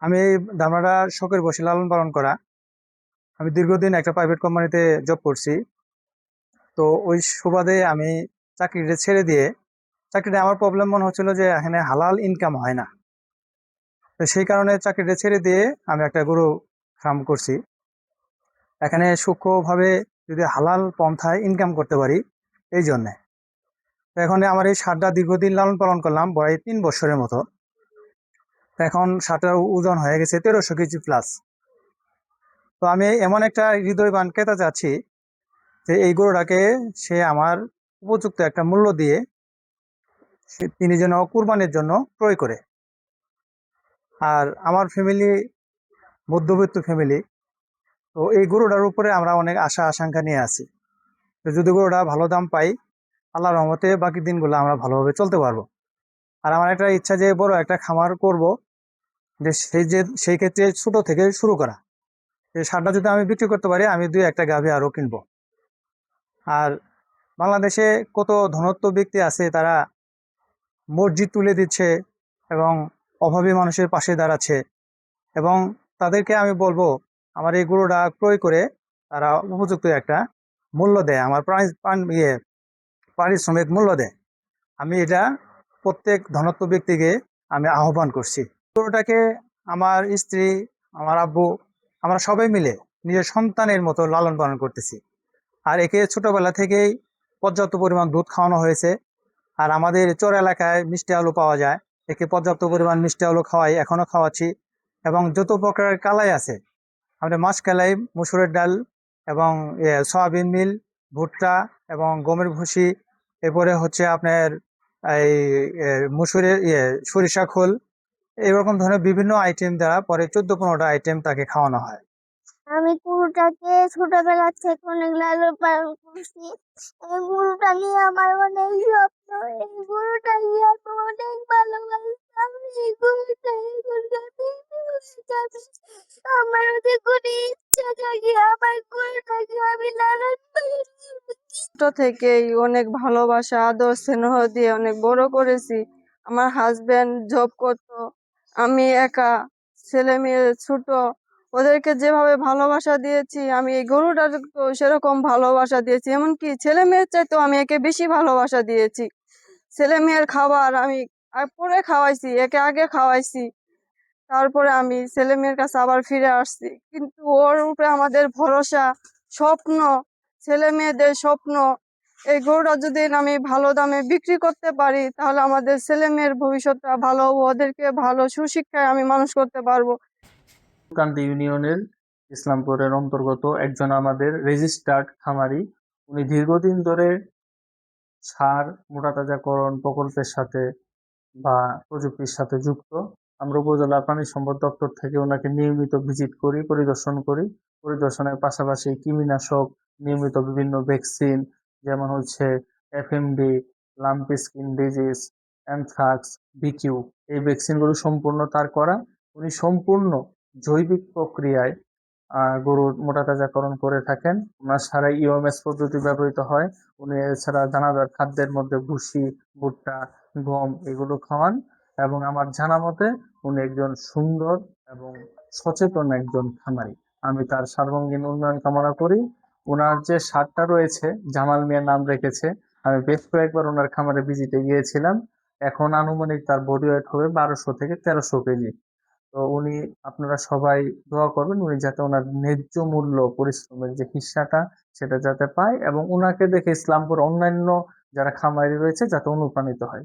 আমি এই ধারণাটা শখের বসে লালন পালন করা। আমি দীর্ঘদিন একটা প্রাইভেট কোম্পানিতে জব করছি। তো ওই সুবাদে আমি চাকরিটা ছেড়ে দিয়ে, চাকরিটা আমার প্রবলেম মনে হচ্ছিল যে এখানে হালাল ইনকাম হয় না। তো সেই কারণে চাকরিটা ছেড়ে দিয়ে আমি একটা গরু ফার্ম করছি। এখানে সূক্ষ্মভাবে যদি হালাল পন্থায় ইনকাম করতে পারি, এই জন্যে। তো এখন আমার এই ষাটটা দীর্ঘদিন লালন পালন করলাম, প্রায় 3 বছরের মতো। তো এখন ষাটটার ওজন হয়ে গেছে 1300 কেজি প্লাস। তো আমি এমন একটা হৃদয়বান ক্রেতা চাচ্ছি যে এই গরুটাকে সে আমার উপযুক্ত একটা মূল্য দিয়ে তিনি যেন কুরবানির জন্য ক্রয় করে। আর আমার ফ্যামিলি মধ্যবিত্ত ফ্যামিলি। তো এই গরুটার উপরে আমরা অনেক আশা আকাঙ্ক্ষা নিয়ে আছি। তো যদি গরুটা ভালো দাম পাই, আল্লাহর রহমতে বাকি দিনগুলো আমরা ভালোভাবে চলতে পারবো। আর আমার একটা ইচ্ছা যে বড় একটা খামার করব, সেই ক্ষেত্রে ছোট থেকে শুরু করা। এই সারটা যদি আমি বিক্রি করতে পারি, আমি 2-1টা গাভী আরো কিনবো। আর বাংলাদেশে কত ধনত্ব ব্যক্তি আছে, তারা মসজিদ তুলে দিচ্ছে এবং অভাবী মানুষের পাশে দাঁড়াচ্ছে। এবং তাদেরকে আমি বলবো, আমার এই গরুটা ক্রয় করে তারা উপযুক্ত একটা মূল্য দেয়, আমার পারিশ্রমিক মূল্য দেয়। আমি এটা প্রত্যেক ধনত্ব ব্যক্তিকে আমি আহ্বান করছি। গরুটাকে আমার স্ত্রী, আমার আব্বু, আমরা সবাই মিলে নিজের সন্তানের মতো লালন পালন করতেছি। আর একে ছোটবেলা থেকেই পর্যাপ্ত পরিমাণ দুধ খাওয়ানো হয়েছে। আর আমাদের চর এলাকায় মিষ্টি আলু পাওয়া যায়, একে পর্যাপ্ত পরিমাণ মিষ্টি আলু খাওয়াই, এখনো খাওয়াচ্ছি। এবং যত প্রকারের কালাই আছে, আমাদের মাছ কালাই, মসুরের ডাল এবং সয়াবিন মিল, ভুট্টা এবং গমের ভুসি, এরপরে হচ্ছে আপনার এই মসুরের সরিষা খোল, এরকম ধরনের বিভিন্ন আইটেম দ্বারা পরে 14-15টা আইটেম তাকে খাওয়ানো হয়। আমি গরুটাকে ছোটবেলা থেকে অনেক লালন পালন করছি। এই গরুটা নিয়ে আমার অনেক স্বপ্ন। এই গরুটা নিয়ে আমি অনেক ভালোবাসতাম। এই গরুটা বিক্রি হয়ে যাবে, আমার অনেক কোনো ইচ্ছা থাকে আমার গরুটাকে আমি লালন পালন করবো। ছোট থেকেই অনেক ভালোবাসা আদর স্নেহ দিয়ে অনেক বড় করেছি। আমার হাজবেন্ড জব করতো, আমি একা, ছেলে মেয়ে ছোট, ওদেরকে যেভাবে ভালোবাসা দিয়েছি আমি এই গরুটাকেও সেরকম ভালোবাসা দিয়েছি। এমনকি ছেলে মেয়ের চাইতেও আমি একে বেশি ভালোবাসা দিয়েছি। ছেলে মেয়ের খাবার আমি পরে খাওয়াইছি, একে আগে খাওয়াইছি, তারপরে আমি ছেলে মেয়ের কাছে আবার ফিরে আসছি। কিন্তু ওর উপরে আমাদের ভরসা, স্বপ্ন, ছেলে মেয়েদের স্বপ্ন। এই গরুটা যদি আমি ভালো দামে বিক্রি করতে পারি, তাহলে আমাদের ছেলে মেয়ের ভবিষ্যৎটা ভালো হবে, ওদেরকে ভালো সুশিক্ষায় আমি মানুষ করতে পারবো। কান্দি ইউনিয়নের ইসলামপুরের অন্তর্গত একজন আমাদের রেজিস্টার্ড খামারি। উনি দীর্ঘদিন ধরে সার মোটাতাজাকরণ প্রকল্পের সাথে বা প্রযুক্তির সাথে যুক্ত। আমরা উপজেলা প্রাণী সম্পদ দপ্তর থেকে ওনাকে নিয়মিত ভিজিট করি, পরিদর্শন করি। পরিদর্শনের পাশাপাশি কৃমিনাশক, নিয়মিত বিভিন্ন ভ্যাকসিন, যেমন হচ্ছে FMD, lumpy skin disease, anthrax, bq, এই ভ্যাকসিনগুলো সম্পূর্ণ তার করা। উনি সম্পূর্ণ জৈবিক প্রক্রিয়ায় গরুর মোটাতাজাকরণ করে থাকেন। ওনার সারা ইওএমএস পদ্ধতি ব্যবহৃত হয়। উনি এছাড়া দানাদার খাদ্যের মধ্যে ভুসি, ভুট্টা, গম এগুলো খাওয়ান। এবং আমার জানা মতে উনি একজন সুন্দর এবং সচেতন একজন খামারি। আমি তার সার্বাঙ্গীন উন্নয়ন কামনা করি। ওনার যে সারটা রয়েছে, জামাল মিয়া নাম রেখেছে। আমি বেশ কয়েকবার ওনার খামারে ভিজিটে গিয়েছিলাম। এখন আনুমানিক তার বডি ওয়েট হবে 1200 থেকে 1300 কেজি। তো উনি, আপনারা সবাই দোয়া করবেন উনি যাতে ওনার ন্যায্য মূল্য, পরিশ্রমের যে হিস্সাটা সেটা যাতে পায়, এবং ওনাকে দেখে ইসলামপুর অন্যান্য যারা খামারি রয়েছে যাতে অনুপ্রাণিত হয়।